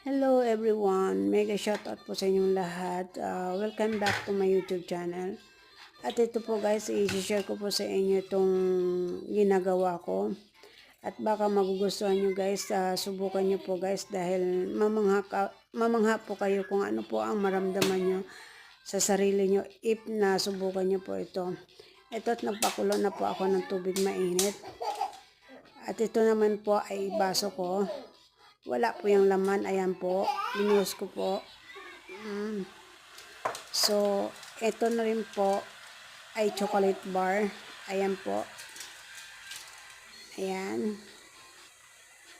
Hello everyone, mega shoutout po sa inyong lahat. Welcome back to my YouTube channel. At ito po guys, i-share ko po sa inyo itong ginagawa ko. At baka magugustuhan nyo guys, subukan nyo po guys dahil mamangha po kayo kung ano po ang maramdaman nyo sa sarili nyo if nasubukan nyo po ito. Ito at nagpakulo na po ako ng tubig mainit. At ito naman po ay baso ko. Wala po yung laman. Ayan po. Binuhos ko po. So, ito na rin po ay chocolate bar. Ayan po. Ayan.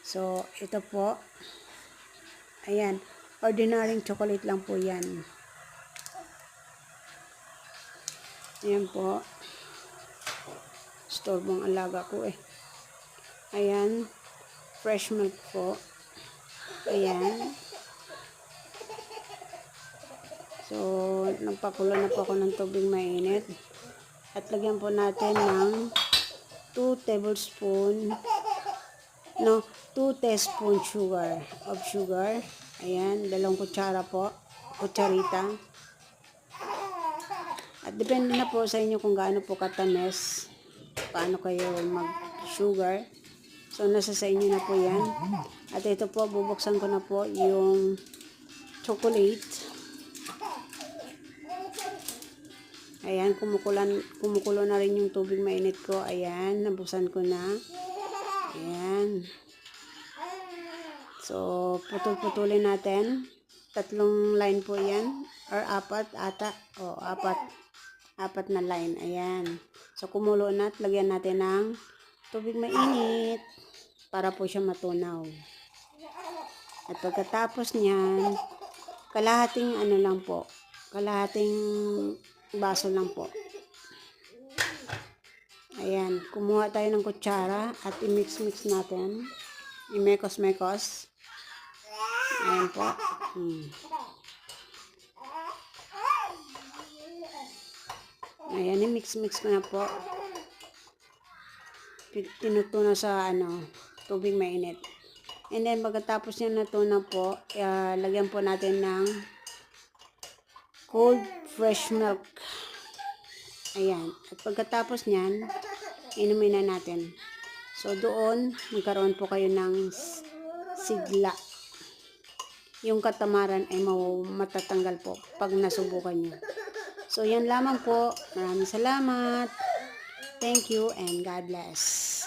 So, ito po. Ayan. Ordinary chocolate lang po yan. Ayan po. Storbong alaga ko eh. Ayan. Fresh milk po. Ayan. So, nagpakulo na po ako ng tubig mainit. At lagyan po natin ng 2 teaspoon of sugar. Ayan, 2 kutsara po. Kutsarita. At depende na po sa inyo kung gaano po katamis. Paano kayo mag-sugar. So, nasa sa inyo na po yan. At ito po, bubuksan ko na po yung chocolate. Ayan, kumukulo na rin yung tubig mainit ko. Ayan, nabuksan ko na. Ayan. So, putol-putulin natin. 3 line po yan. Or 4 ata. O, 4 na line. Ayan. So, kumulo na at lagyan natin ng tubig mainit para po siya matunaw. At pagkatapos niyan, kalahating baso lang po. Ayan, kumuha tayo ng kutsara at i-mix natin. I-mekos-mekos. Ayan po. Ayan, i-mix ko na po. Tinutunaw sa tubig mainit. And then, pagkatapos niya natunaw po, lagyan po natin ng cold fresh milk. Ayan. At pagkatapos niyan, inumin na natin. So, doon, magkaroon po kayo ng sigla. Yung katamaran ay matatanggal po pag nasubukan nyo. So, yan lamang po. Maraming salamat. Thank you and God bless.